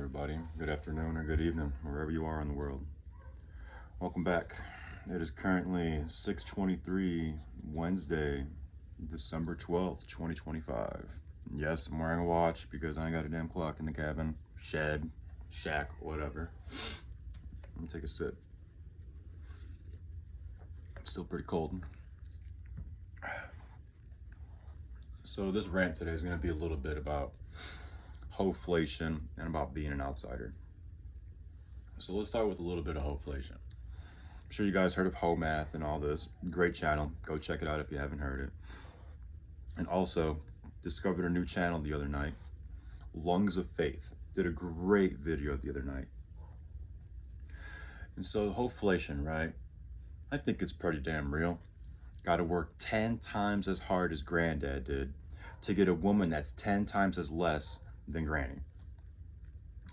everybody. Good afternoon or good evening, wherever you are in the world. Welcome back. It is currently 6:23 Wednesday, December 12th, 2025. Yes, I'm wearing a watch because I ain't got a damn clock in the cabin, shed, shack, whatever. Let me take a sip. Still pretty cold. So this rant today is going to be a little bit about hoflation and about being an outsider. So let's start with a little bit of hoflation. I'm sure you guys heard of Ho Math and all this. Great channel. Go check it out if you haven't heard it. And also discovered a new channel the other night. Lungs of Faith did a great video the other night. And so hoflation, right? I think it's pretty damn real. Got to work 10 times as hard as Granddad did to get a woman that's 10 times as less than Granny.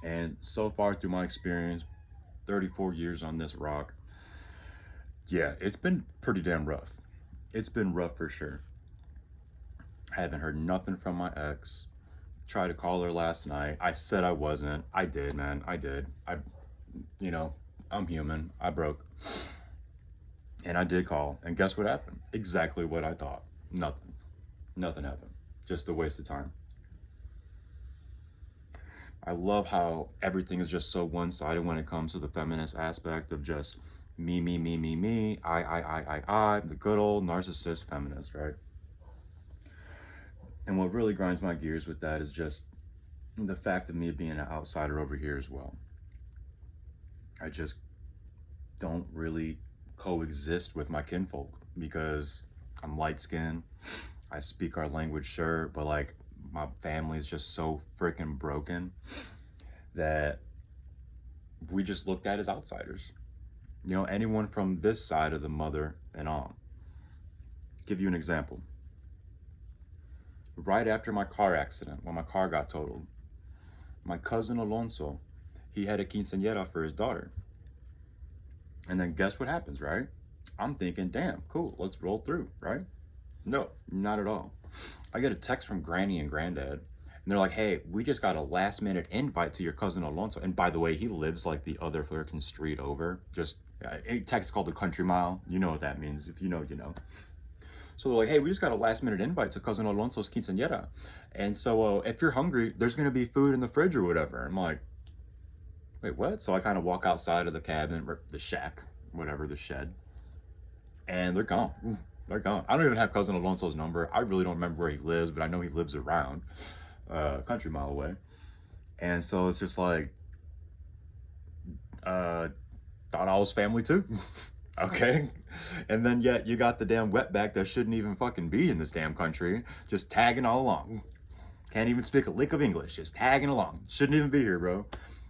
And so far through my experience, 34 years on this rock, yeah, it's been pretty damn rough. It's been rough for sure. I haven't heard nothing from my ex. Tried to call her last night. I said I wasn't. I did, man. I did. I'm human. I broke. And I did call. And guess what happened? Exactly what I thought. Nothing. Nothing happened. Just a waste of time. I love how everything is just so one-sided when it comes to the feminist aspect of just me, I, the good old narcissist feminist, right? And what really grinds my gears with that is just the fact of me being an outsider over here as well. I just don't really coexist with my kinfolk because I'm light-skinned. I speak our language, sure, but like my family is just so freaking broken that we just looked at as outsiders. You know, anyone from this side of the mother and on. Give you an example. Right after my car accident, when my car got totaled, my cousin Alonso, he had a quinceañera for his daughter. And then guess what happens, right? I'm thinking, damn, cool, let's roll through, right? No, not at all. I get a text from Granny and Granddad, and they're like, hey, we just got a last minute invite to your cousin Alonso. And by the way, he lives like the other freaking street over. Just a text called the country mile. You know what that means. If you know, you know. So they're like, hey, we just got a last minute invite to cousin Alonso's quinceañera. And so if you're hungry, there's going to be food in the fridge or whatever. I'm like, wait, what? So I kind of walk outside of the cabin, or the shack, whatever, the shed. And they're gone. They're gone. I don't even have cousin Alonso's number. I really don't remember where he lives, but I know he lives around country mile away. And so it's just like, thought I was family too. Okay. And then yet you got the damn wetback that shouldn't even fucking be in this damn country, just tagging all along. Can't even speak a lick of English, just tagging along. Shouldn't even be here, bro.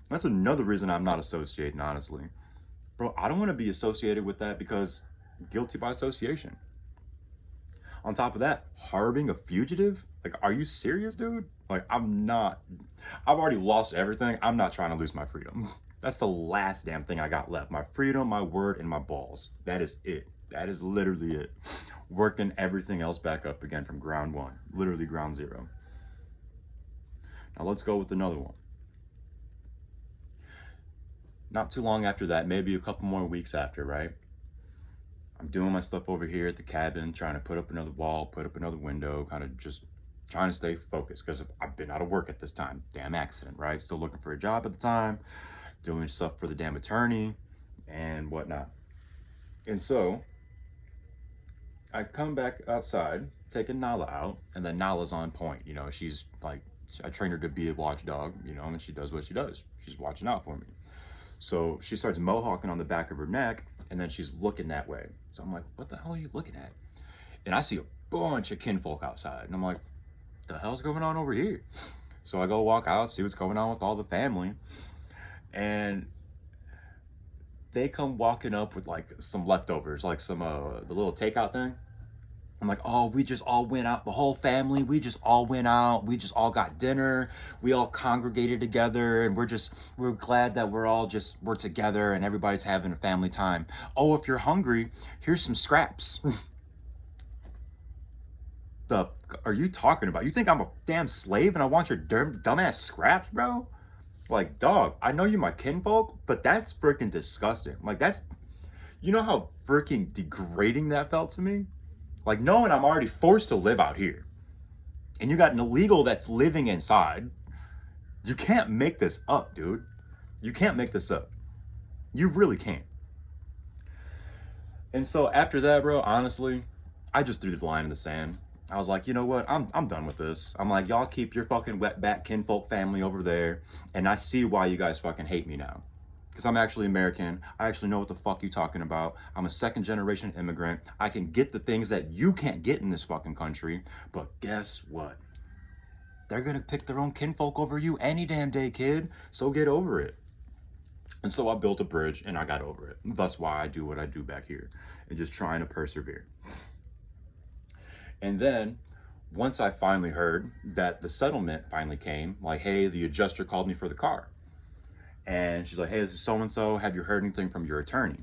That's another reason I'm not associating, honestly. Bro, I don't want to be associated with that because guilty by association. On top of that, harboring a fugitive? Like, are you serious, dude? Like, I've already lost everything. I'm not trying to lose my freedom. That's the last damn thing I got left. My freedom, my word, and my balls. That is it. That is literally it. Working everything else back up again from ground one. Literally ground zero. Now let's go with another one. Not too long after that, maybe a couple more weeks after, right? I'm doing my stuff over here at the cabin, trying to put up another wall, put up another window, kind of just trying to stay focused because I've been out of work at this time. Damn accident, right? Still looking for a job at the time, doing stuff for the damn attorney and whatnot. And so I come back outside, taking Nala out, and then Nala's on point. You know, she's like, I trained her to be a watchdog, you know, and she does what she does. She's watching out for me. So she starts mohawking on the back of her neck, and then she's looking that way. So I'm like, what the hell are you looking at? And I see a bunch of kinfolk outside. And I'm like, the hell's going on over here? So I go walk out, see what's going on with all the family. And they come walking up with like some leftovers, like some, the little takeout thing. I'm like, oh, we just all went out, the whole family, we just all went out, we just all got dinner, we all congregated together, and we're glad that we're together and everybody's having a family time. Oh, if you're hungry, here's some scraps. The are you talking about? You think I'm a damn slave and I want your dumbass scraps, bro? Like, dog, I know you're my kinfolk, but that's freaking disgusting. Like, that's, you know how freaking degrading that felt to me? Like, knowing I'm already forced to live out here, and you got an illegal that's living inside. You can't make this up, dude. You can't make this up. You really can't. And so after that, bro, honestly, I just threw the line in the sand. I was like, you know what? I'm done with this. I'm like, y'all keep your fucking wetback kinfolk family over there, and I see why you guys fucking hate me now. Because I'm actually American. I actually know what the fuck you talking about. I'm a second generation immigrant. I can get the things that you can't get in this fucking country. But guess what? They're gonna pick their own kinfolk over you any damn day, kid. So get over it. And so I built a bridge and I got over it. That's why I do what I do back here and just trying to persevere. And then once I finally heard that the settlement finally came, like, hey, the adjuster called me for the car. And she's like, hey, this is so-and-so. Have you heard anything from your attorney?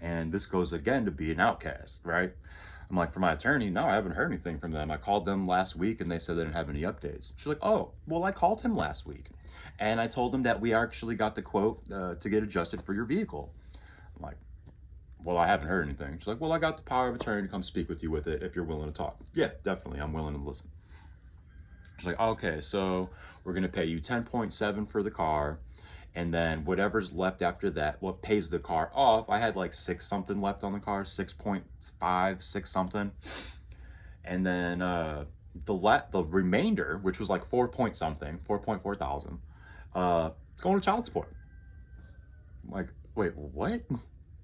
And this goes again to be an outcast, right? I'm like, for my attorney, no, I haven't heard anything from them. I called them last week and they said they didn't have any updates. She's like, oh, well, I called him last week. And I told him that we actually got the quote to get adjusted for your vehicle. I'm like, well, I haven't heard anything. She's like, well, I got the power of attorney to come speak with you with it if you're willing to talk. Yeah, definitely. I'm willing to listen. She's like, okay, so we're going to pay you 10.7 for the car. And then whatever's left after that, what pays the car off, I had like 6 something left on the car, 6.5, 6 something. And then the remainder, which was like 4 point something, 4.4 thousand, going to child support. I'm like, wait, what?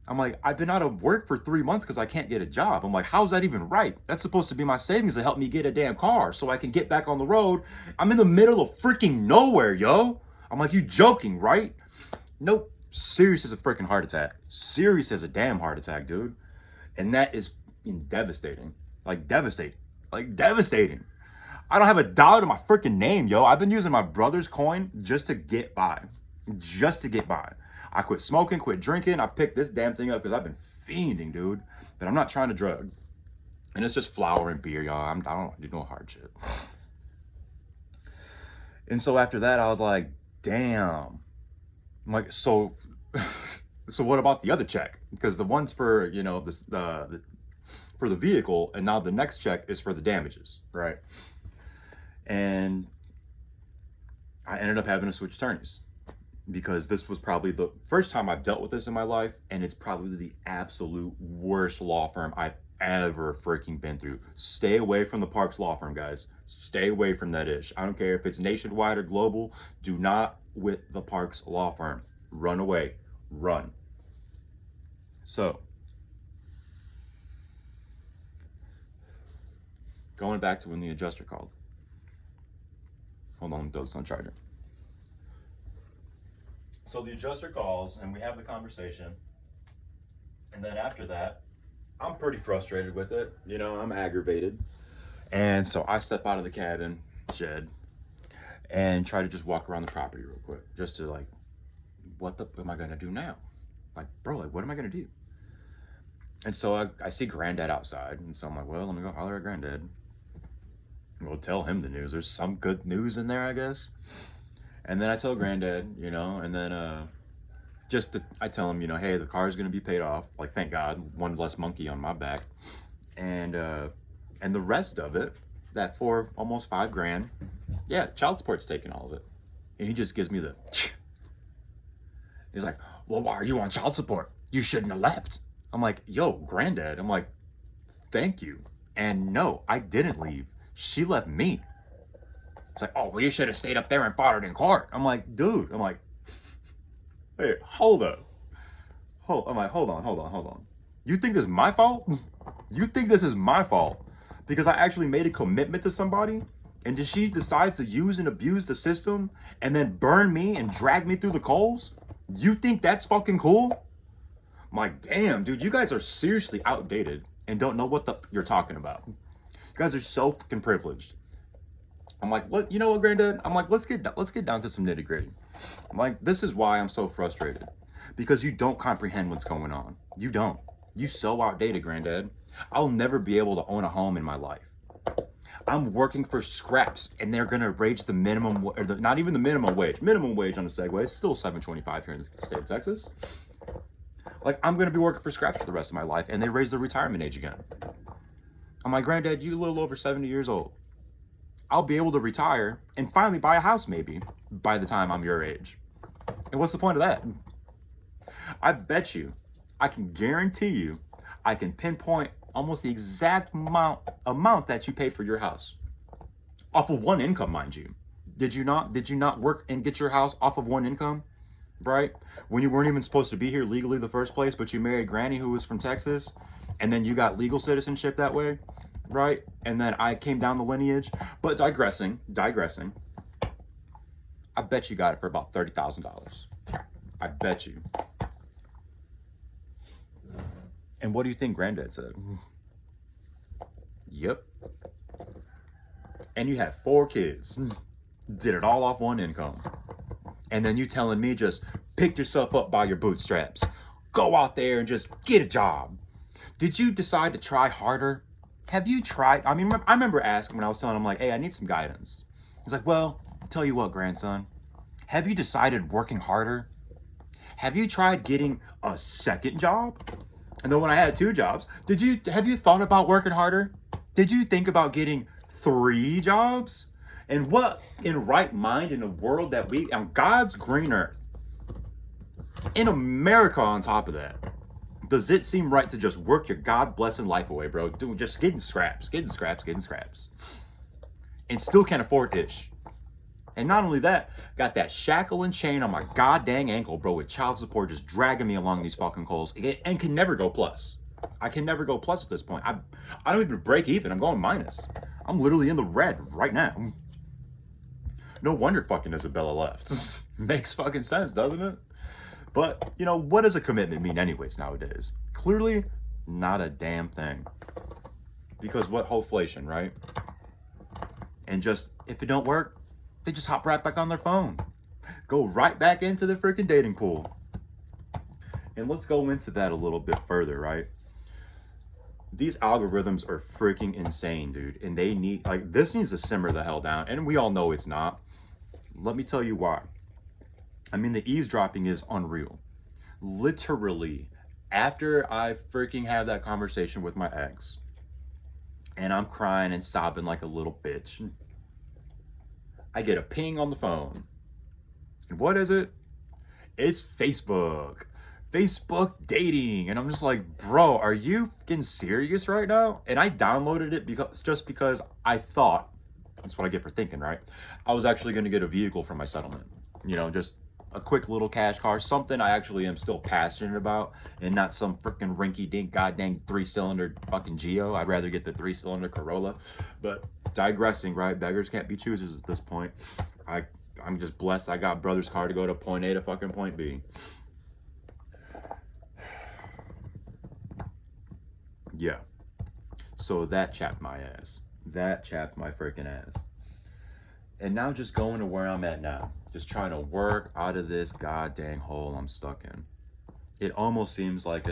I'm like, I've been out of work for 3 months because I can't get a job. I'm like, how's that even right? That's supposed to be my savings to help me get a damn car so I can get back on the road. I'm in the middle of freaking nowhere, yo. I'm like, you joking, right? Nope. Serious as a freaking heart attack. Serious as a damn heart attack, dude. And that is devastating. Like, devastating. Like, devastating. I don't have a dollar to my freaking name, yo. I've been using my brother's coin just to get by. Just to get by. I quit smoking, quit drinking. I picked this damn thing up because I've been fiending, dude. But I'm not trying to drug. And it's just flour and beer, y'all. I don't do no hard shit. And so after that, I was like, damn. I'm like, so what about the other check? Because the one's for, you know, this for the vehicle, and now the next check is for the damages, right? And I ended up having to switch attorneys because this was probably the first time I've dealt with this in my life, and it's probably the absolute worst law firm I've ever freaking been through. Stay away from the Parks law firm, guys. Stay away from that ish. I don't care if it's nationwide or global. Do not with the Parks law firm. Run away. Run. So, going back to when the adjuster called. Hold on, it's on charger. So the adjuster calls and we have the conversation. And then after that, I'm pretty frustrated with it. You know, I'm aggravated. And so I step out of the cabin shed and try to just walk around the property real quick. Just to like, what the am I going to do now? Like, bro, like, what am I going to do? And so I see Granddad outside. And so I'm like, well, let me go holler at Granddad. We'll tell him the news. There's some good news in there, I guess. And then I tell Granddad, you know, and then I tell him, you know, hey, the car's gonna be paid off. Like, thank God, one less monkey on my back. And the rest of it, that almost $5,000, yeah, child support's taking all of it. And he just gives me the. He's like, well, why are you on child support? You shouldn't have left. I'm like, yo, Granddad. I'm like, thank you. And no, I didn't leave. She left me. It's like, oh, well, you should have stayed up there and fought it in court. I'm like, dude. I'm like, hey, hold up. I'm like, hold on. You think this is my fault? You think this is my fault? Because I actually made a commitment to somebody, and she decides to use and abuse the system and then burn me and drag me through the coals? You think that's fucking cool? I'm like, damn, dude, you guys are seriously outdated and don't know what you're talking about. You guys are so fucking privileged. I'm like, what? You know what, Granddad? I'm like, let's get down to some nitty gritty. I'm like, this is why I'm so frustrated, because you don't comprehend what's going on. You don't. You so outdated, Granddad. I'll never be able to own a home in my life. I'm working for scraps, and they're gonna raise the minimum, or not even the minimum wage. Minimum wage on the Segway is still $7.25 here in the state of Texas. Like, I'm gonna be working for scraps for the rest of my life, and they raise the retirement age again. I'm like, Granddad, you a little over 70 years old. I'll be able to retire and finally buy a house maybe by the time I'm your age. And what's the point of that? I bet you, I can guarantee you, I can pinpoint almost the exact amount that you pay for your house. Off of one income, mind you. Did you not work and get your house off of one income? Right? When you weren't even supposed to be here legally the first place, but you married Granny who was from Texas, and then you got legal citizenship that way, right? And then I came down the lineage. But digressing, I bet you got it for about $30,000. I bet you. And what do you think Granddad said? Yep. And you have 4 kids. Did it all off one income. And then you telling me just pick yourself up by your bootstraps. Go out there and just get a job. Did you decide to try harder? Have you tried? I mean, I remember asking when I was telling him, like, hey, I need some guidance. He's like, well, tell you what, grandson. Have you decided working harder? Have you tried getting a second job? And then when I had 2 jobs, have you thought about working harder? Did you think about getting 3 jobs? And what in right mind in a world that on God's green earth, in America on top of that, does it seem right to just work your God-blessed life away, bro? Dude, just getting scraps. And still can't afford ish. And not only that, got that shackle and chain on my goddamn ankle, bro, with child support just dragging me along these fucking coals, and can never go plus. I can never go plus at this point. I don't even break even. I'm going minus. I'm literally in the red right now. No wonder fucking Isabella left. Makes fucking sense, doesn't it? But, you know, what does a commitment mean anyways nowadays? Clearly, not a damn thing. Because what hoflation, right? And just, if it don't work, they just hop right back on their phone. Go right back into the freaking dating pool. And let's go into that a little bit further, right? These algorithms are freaking insane, dude. And they need, like, this needs to simmer the hell down. And we all know it's not. Let me tell you why. I mean, the eavesdropping is unreal. Literally, after I freaking have that conversation with my ex, and I'm crying and sobbing like a little bitch, I get a ping on the phone. And what is it? It's Facebook. Facebook dating. And I'm just like, bro, are you fucking serious right now? And I downloaded it because I thought, that's what I get for thinking, right? I was actually going to get a vehicle for my settlement. You know, just a quick little cash car, something I actually am still passionate about, and not some freaking rinky-dink goddamn 3-cylinder fucking Geo. I'd rather get the 3-cylinder Corolla. But digressing, right? Beggars can't be choosers at this point. I'm just blessed I got brother's car to go to point A to fucking point B. Yeah. So that chapped my ass. That chapped my freaking ass. And now just going to where I'm at now. Just trying to work out of this goddamn hole I'm stuck in. It almost seems like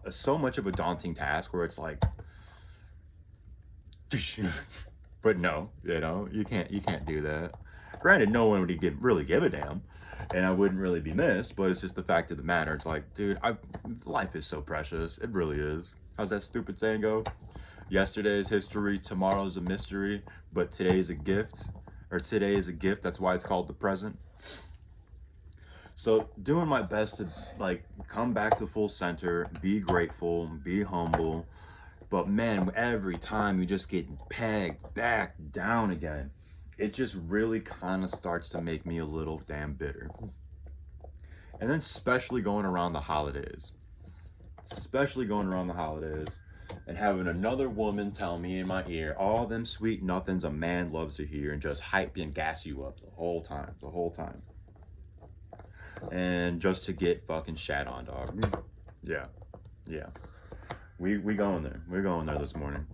so much of a daunting task where it's like, but no, you know, you can't do that. Granted, no one would really give a damn, and I wouldn't really be missed, but it's just the fact of the matter. It's like, dude, life is so precious. It really is. How's that stupid saying go? Yesterday's history, tomorrow's a mystery, but today's a gift. Or today is a gift, that's why it's called the present. So doing my best to, like, come back to full center, be grateful, be humble. But man, every time you just get pegged back down again, it just really kind of starts to make me a little damn bitter. And then especially going around the holidays. And having another woman tell me in my ear all them sweet nothings a man loves to hear, and just hype and gas you up the whole time. And just to get fucking shat on, dog. Yeah. We going there. We're going there this morning.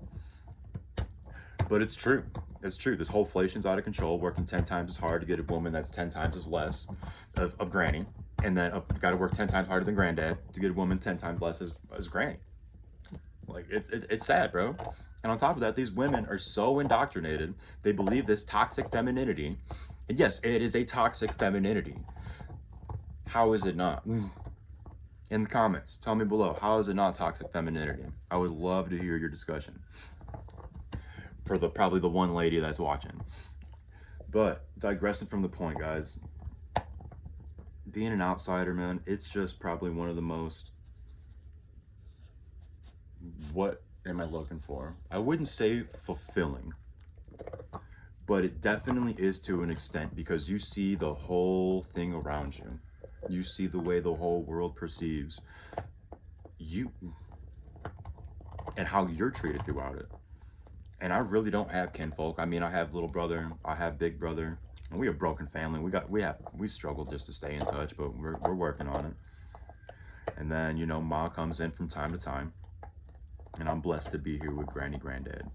But it's true. This whole-flation's out of control, working 10 times as hard to get a woman that's 10 times as less of Granny. And then got to work 10 times harder than Granddad to get a woman 10 times less as Granny. Like, it's sad, bro. And on top of that, these women are so indoctrinated. They believe this toxic femininity. And yes, it is a toxic femininity. How is it not? In the comments, tell me below, how is it not toxic femininity? I would love to hear your discussion. For probably the one lady that's watching. But digressing from the point, guys, being an outsider, man, it's just probably one of the most, what am I looking for? I wouldn't say fulfilling, but it definitely is to an extent, because you see the whole thing around you. You see the way the whole world perceives you and how you're treated throughout it. And I really don't have kinfolk. I mean, I have little brother, I have big brother, and we have broken family. We struggle just to stay in touch, but we're working on it. And then, you know, Ma comes in from time to time, and I'm blessed to be here with Granny, Granddad.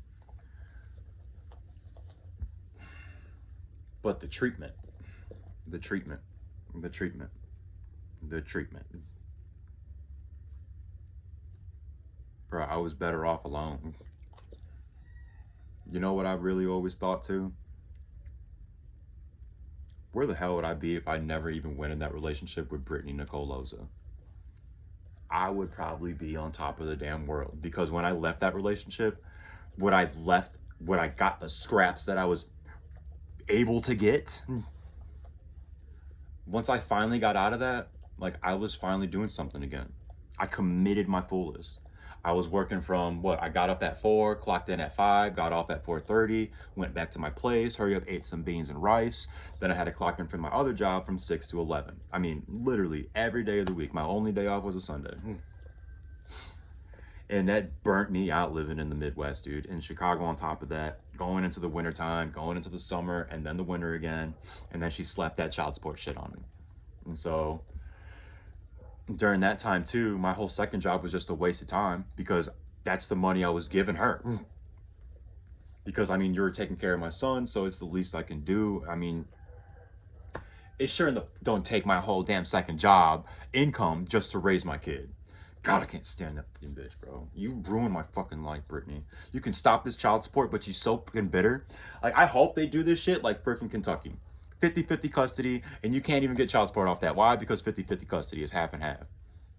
But the treatment. Bro, I was better off alone. You know what I really always thought too? Where the hell would I be if I never even went in that relationship with Brittany Nicole Loza? I would probably be on top of the damn world, because when I left that relationship, when I got the scraps that I was able to get, once I finally got out of that, like, I was finally doing something again. I committed my fullest. I was working from, I got up at 4, clocked in at 5, got off at 4:30, went back to my place, hurry up, ate some beans and rice. Then I had to clock in for my other job from 6 to 11. I mean, literally every day of the week. My only day off was a Sunday. And that burnt me out living in the Midwest, dude. In Chicago on top of that, going into the wintertime, going into the summer, and then the winter again. And then she slapped that child support shit on me. And so during that time too, my whole second job was just a waste of time, because that's the money I was giving her. Because, I mean, you're taking care of my son, so it's the least I can do. I mean, it sure don't take my whole damn second job income just to raise my kid. God, I can't stand that fucking bitch, bro. You ruined my fucking life, Brittany. You can stop this child support, but you're so fucking bitter. Like, I hope they do this shit like freaking Kentucky. 50-50 custody, and you can't even get child support off that. Why? Because 50-50 custody is half and half.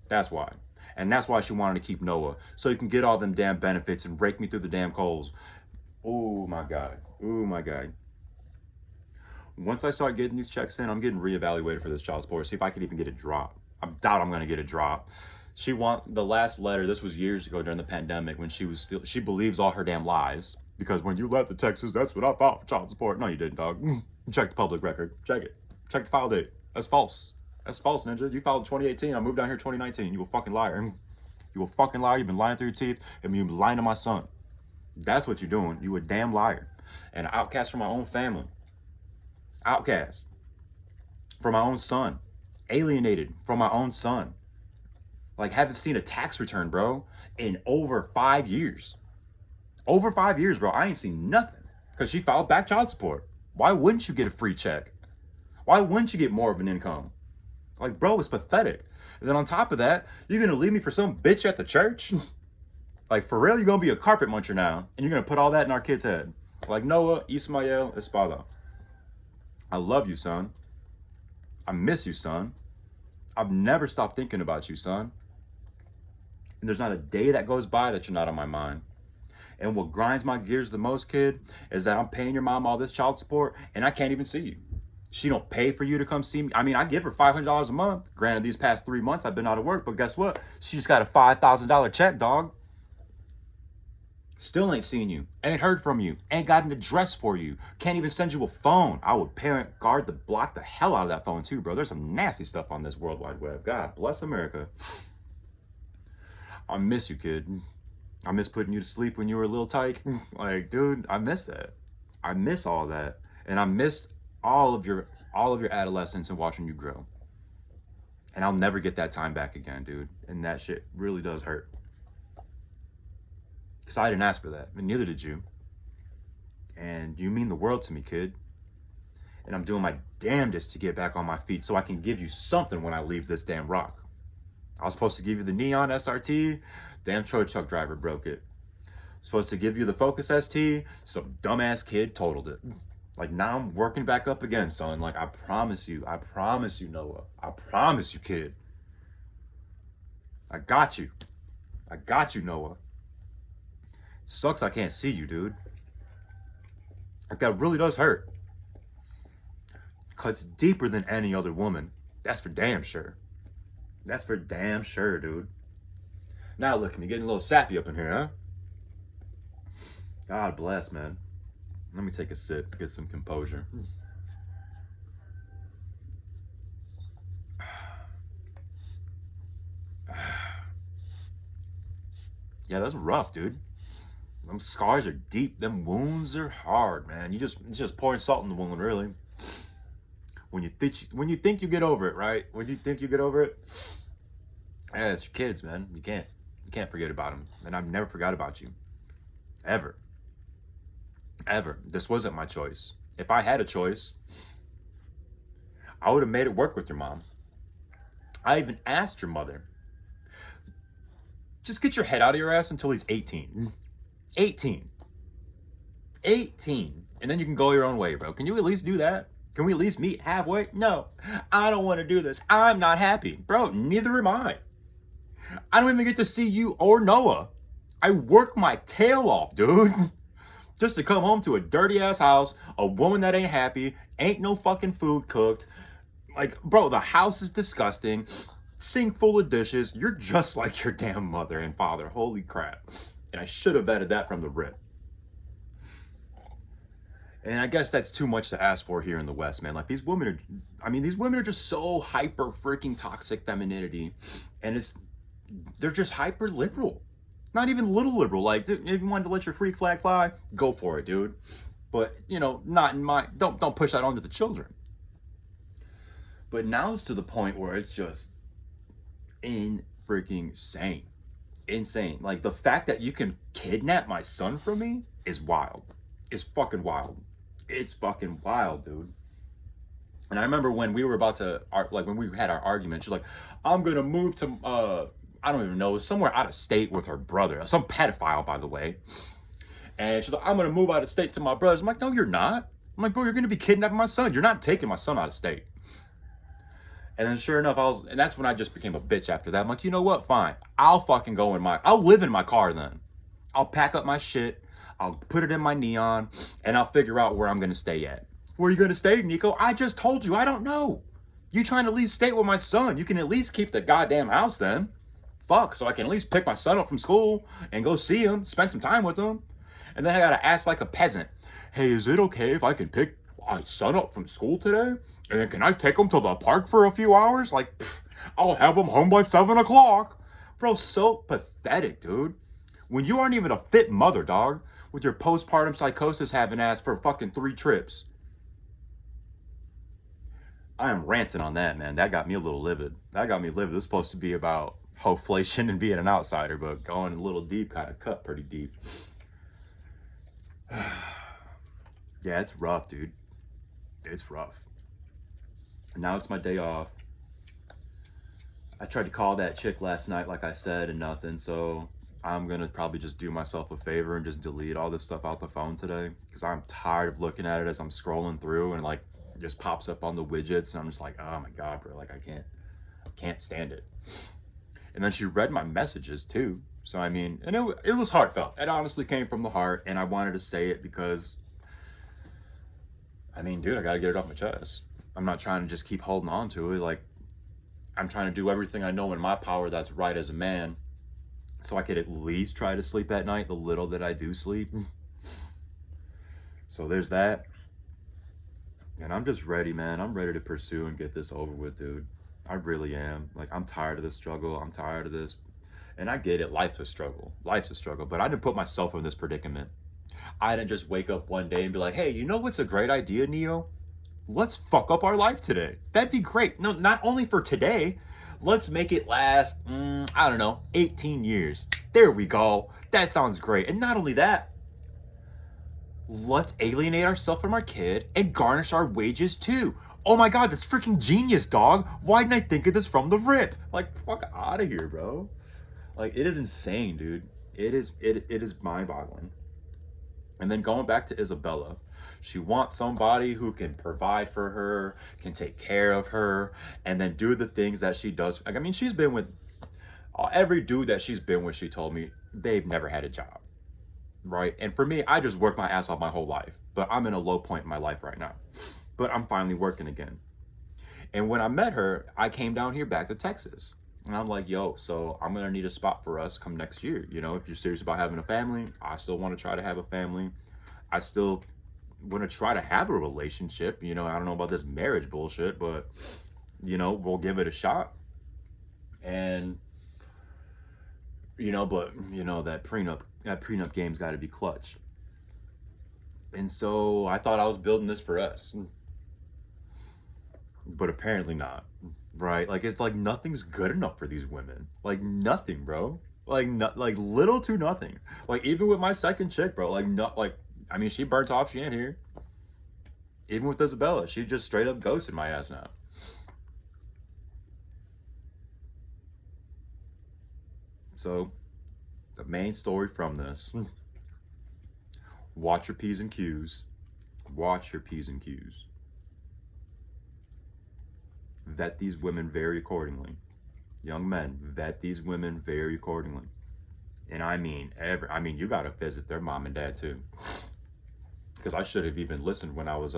That's why. And that's why she wanted to keep Noah, so you can get all them damn benefits and rake me through the damn coals. Oh my God. Oh my God. Once I start getting these checks in, I'm getting reevaluated for this child support. See if I can even get a drop. I doubt I'm going to get a drop. The last letter, this was years ago during the pandemic, when she believes all her damn lies. Because when you left the Texas, that's what I filed for child support. No, you didn't, dog. Check the public record. Check it. Check the file date. That's false. That's false, Ninja. You filed in 2018. I moved down here in 2019. You a fucking liar. You a fucking liar. You've been lying through your teeth, and you've been lying to my son. That's what you're doing. You a damn liar. And an outcast from my own family. Outcast. From my own son. Alienated from my own son. Like, haven't seen a tax return, bro, in over 5 years. Over 5 years, bro. I ain't seen nothing. Because she filed back child support. Why wouldn't you get a free check? Why wouldn't you get more of an income? Like, bro, it's pathetic. And then on top of that, you're going to leave me for some bitch at the church? Like, for real, you're going to be a carpet muncher now. And you're going to put all that in our kid's head. Like Noah, Ismael, Espada. I love you, son. I miss you, son. I've never stopped thinking about you, son. And there's not a day that goes by that you're not on my mind. And what grinds my gears the most, kid, is that I'm paying your mom all this child support and I can't even see you. She don't pay for you to come see me. I mean, I give her $500 a month. Granted, these past 3 months I've been out of work, but guess what? She just got a $5,000 check, dog. Still ain't seen you. Ain't heard from you. Ain't got an address for you. Can't even send you a phone. I would parent guard to block the hell out of that phone too, bro. There's some nasty stuff on this World Wide Web. God bless America. I miss you, kid. I miss putting you to sleep when you were a little tyke. Like, dude, I miss that. I miss all that. And I missed all of your adolescence and watching you grow. And I'll never get that time back again, dude. And that shit really does hurt. Because I didn't ask for that, and neither did you. And you mean the world to me, kid. And I'm doing my damnedest to get back on my feet so I can give you something when I leave this damn rock. I was supposed to give you the neon SRT. Damn tow truck driver broke it. Supposed to give you the Focus ST, some dumbass kid totaled it. Like, now I'm working back up again, son. Like, I promise you, Noah. I promise you, kid. I got you. I got you, Noah. Sucks I can't see you, dude. Like, that really does hurt. Cuts deeper than any other woman. That's for damn sure. That's for damn sure, dude. Now look at me, getting a little sappy up in here, huh? God bless, man. Let me take a sip to get some composure. Yeah, that's rough, dude. Them scars are deep. Them wounds are hard, man. It's just pouring salt in the wound, really. When you think you get over it, right? When you think you get over it, yeah, it's your kids, man. You can't forget about them. And I've never forgot about you, ever. This wasn't my choice. If I had a choice, I would have made it work with your mom. I even asked your mother, just get your head out of your ass until he's 18. 18. And then you can go your own way, bro. Can you at least do that? Can we at least meet halfway? No, I don't want to do this. I'm not happy. Bro, neither am I. I don't even get to see you or Noah. I work my tail off, dude. Just to come home to a dirty ass house, a woman that ain't happy, ain't no fucking food cooked. Like, bro, the house is disgusting. Sink full of dishes. You're just like your damn mother and father. Holy crap. And I should have vetted that from the rip. And I guess that's too much to ask for here in the West, man. Like, these women are just so hyper freaking toxic femininity. And they're just hyper liberal. Not even a little liberal. Like, if you wanted to let your freak flag fly, go for it, dude. But, not in my, don't push that onto the children. But now it's to the point where it's just freaking insane. Insane. Like, the fact that you can kidnap my son from me is wild. It's fucking wild. It's fucking wild, dude. And I remember when we were about to, when we had our argument, she's like, I'm gonna move to, I don't even know, somewhere out of state with her brother. Some pedophile, by the way. And she's like, I'm gonna move out of state to my brother's. I'm like, no, you're not. I'm like, bro, you're gonna be kidnapping my son. You're not taking my son out of state. And then sure enough, and that's when I just became a bitch after that. I'm like, you know what? Fine. I'll live in my car then. I'll pack up my shit. I'll put it in my Neon, and I'll figure out where I'm gonna stay at. Where are you gonna stay, Nico? I just told you, I don't know. You trying to leave state with my son? You can at least keep the goddamn house then. Fuck, so I can at least pick my son up from school and go see him, spend some time with him. And then I gotta ask like a peasant, hey, is it okay if I can pick my son up from school today? And then can I take him to the park for a few hours? Like, I'll have him home by 7 o'clock. Bro, so pathetic, dude. When you aren't even a fit mother, dog, with your postpartum psychosis having asked for fucking 3 trips. I am ranting on that, man. That got me a little livid. It was supposed to be about hoflation and being an outsider, but going a little deep kind of cut pretty deep. Yeah, it's rough, dude. It's rough. Now it's my day off. I tried to call that chick last night, like I said, and nothing, so I'm gonna probably just do myself a favor and just delete all this stuff out the phone today, because I'm tired of looking at it as I'm scrolling through and like it just pops up on the widgets and I'm just like, oh my god, bro, like I can't stand it. And then she read my messages too, so I mean, and it was heartfelt. It honestly came from the heart, and I wanted to say it because, I mean, dude, I gotta get it off my chest. I'm not trying to just keep holding on to it. Like, I'm trying to do everything I know in my power that's right as a man, so I could at least try to sleep at night, the little that I do sleep. So there's that. And I'm just ready, man. I'm ready to pursue and get this over with, dude. I really am. Like, I'm tired of this struggle. I'm tired of this. And I get it. Life's a struggle. But I didn't put myself in this predicament. I didn't just wake up one day and be like, hey, you know what's a great idea, Neo? Let's fuck up our life today. That'd be great. No, not only for today. Let's make it last, I don't know, 18 years. There we go. That sounds great. And not only that, let's alienate ourselves from our kid and garnish our wages too. Oh my god, that's freaking genius, dog. Why didn't I think of this from the rip? Like, fuck out of here, bro. Like, it is insane, dude. It is mind-boggling. And then going back to Isabella, she wants somebody who can provide for her, can take care of her, and then do the things that she does. Like, I mean, she's been with every dude that she's been with. She told me they've never had a job, right? And for me, I just worked my ass off my whole life, but I'm in a low point in my life right now. But I'm finally working again. And when I met her, I came down here back to Texas. And I'm like, yo, so I'm going to need a spot for us come next year. You know, if you're serious about having a family, I still want to try to have a family. I still want to try to have a relationship. You know, I don't know about this marriage bullshit, but, you know, we'll give it a shot. And, you know, but, you know, that prenup game's got to be clutch. And so I thought I was building this for us. But apparently not, right? Like, it's like nothing's good enough for these women. Like, nothing, bro. Like, like little to nothing. Like, even with my second chick, bro, like, not like, I mean, she burnt off, she ain't here. Even with Isabella, she just straight up ghosted my ass now. So the main story from this, watch your P's and Q's. Watch your P's and Q's. Vet these women very accordingly. Young men, vet these women very accordingly. And I mean, you gotta visit their mom and dad too. Because I should have even listened when I was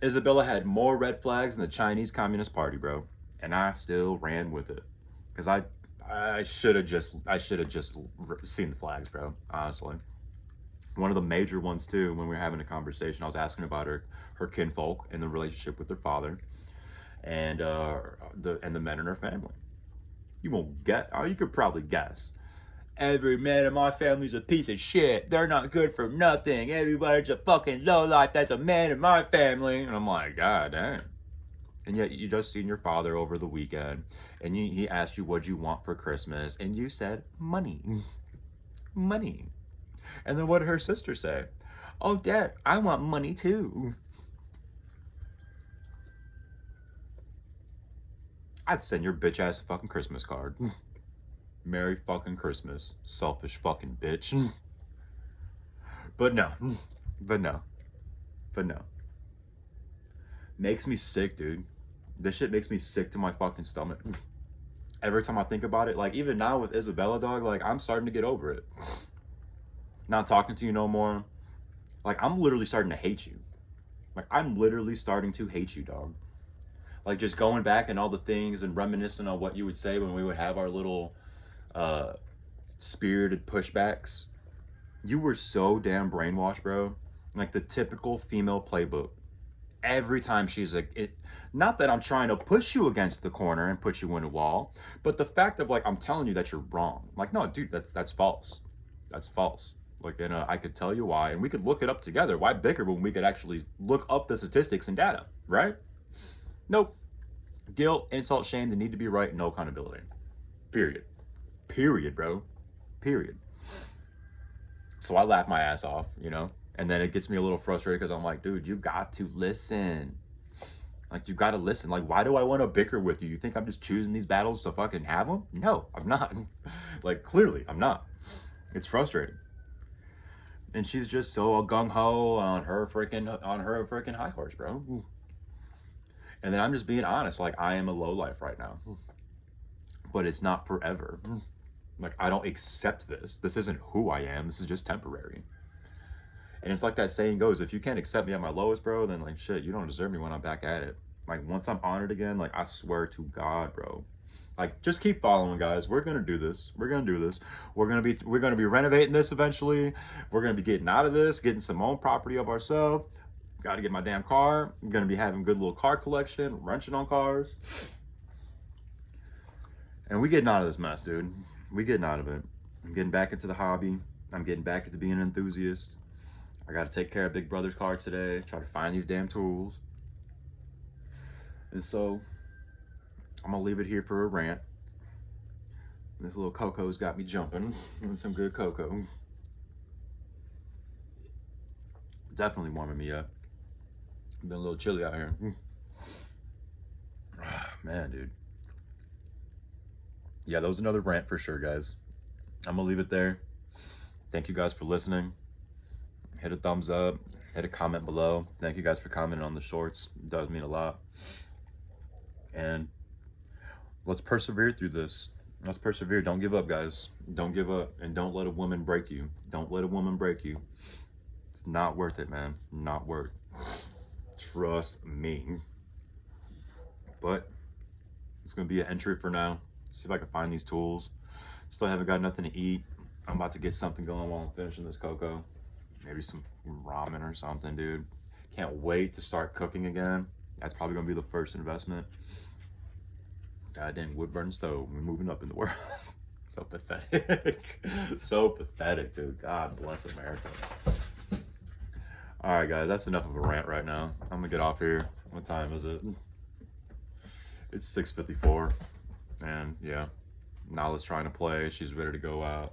Isabella had more red flags than the Chinese Communist Party, bro. And I still ran with it. Because I should have just seen the flags, bro, honestly. One of the major ones too, when we were having a conversation, I was asking about her kinfolk and the relationship with her father, and the men in her family. You won't get, or you could probably guess. Every man in my family's a piece of shit. They're not good for nothing. Everybody's a fucking lowlife. That's a man in my family. And I'm like, God damn. And yet you just seen your father over the weekend, and he asked you what you want for Christmas, and you said money. Money. And then what did her sister say? Oh, Dad, I want money too. I'd send your bitch ass a fucking Christmas card. Merry fucking Christmas, selfish fucking bitch. But no. Makes me sick, dude. This shit makes me sick to my fucking stomach. Every time I think about it, like even now with Isabella, dog, like I'm starting to get over it. Not talking to you no more. Like I'm literally starting to hate you. Like I'm literally starting to hate you, dog. Like just going back and all the things and reminiscing on what you would say when we would have our little spirited pushbacks. You were so damn brainwashed, bro. Like the typical female playbook. Every time she's like, not that I'm trying to push you against the corner and put you in a wall, but the fact of like, I'm telling you that you're wrong. Like, no, dude, that's false. That's false. Like, and I could tell you why, and we could look it up together. Why bicker when we could actually look up the statistics and data, right? Nope. Guilt, insult, shame, they need to be right, no accountability. Period. Period, bro. Period. So I laugh my ass off, you know? And then it gets me a little frustrated because I'm like, dude, you got to listen. Like, you got to listen. Like, why do I want to bicker with you? You think I'm just choosing these battles to fucking have them? No, I'm not. Like, clearly, I'm not. It's frustrating. And she's just so gung-ho on her freaking high horse, bro. And then I'm just being honest. Like, I am a low life right now. But it's not forever. Like, I don't accept this. This isn't who I am. This is just temporary. And it's like that saying goes, if you can't accept me at my lowest, bro, then like shit, you don't deserve me when I'm back at it. Like once I'm honored again, like I swear to God, bro. Like just keep following, guys. We're gonna do this. We're gonna do this. We're gonna be renovating this eventually. We're gonna be getting out of this, getting some own property of ourselves. Gotta get my damn car. I'm gonna be having a good little car collection, wrenching on cars. And we getting out of this mess, dude. We getting out of it. I'm getting back into the hobby. I'm getting back into being an enthusiast. I got to take care of Big Brother's car today, try to find these damn tools. And so, I'm going to leave it here for a rant. This little cocoa's got me jumping. Some good cocoa. Definitely warming me up. Been a little chilly out here. Man, dude. Yeah, that was another rant for sure, guys. I'm gonna leave it there. Thank you guys for listening. Hit a thumbs up, hit a comment below. Thank you guys for commenting on the shorts. It does mean a lot. And let's persevere through this. Let's persevere. Don't give up, guys. Don't give up, and don't let a woman break you. Don't let a woman break you. It's not worth it, man. Not worth. Trust me. But it's gonna be an entry for now. See if I can find these tools. Still haven't got nothing to eat. I'm about to get something going while I'm finishing this cocoa. Maybe some ramen or something, dude. Can't wait to start cooking again. That's probably gonna be the first investment. Goddamn wood burning stove. We're moving up in the world. So pathetic. So pathetic, dude. God bless America. All right, guys, that's enough of a rant right now. I'm gonna get off here. What time is it? It's 6:54, and yeah, Nala's trying to play. She's ready to go out,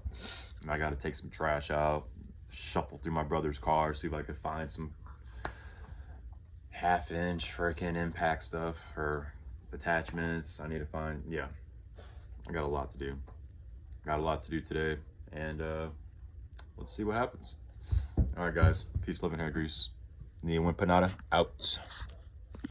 and I gotta take some trash out, shuffle through my brother's car, see if I could find some half-inch freaking impact stuff or attachments. I need to find, yeah, I got a lot to do. Got a lot to do today, and let's see what happens. All right, guys, peace, love, and hair grease. Nia Wimpanada, out.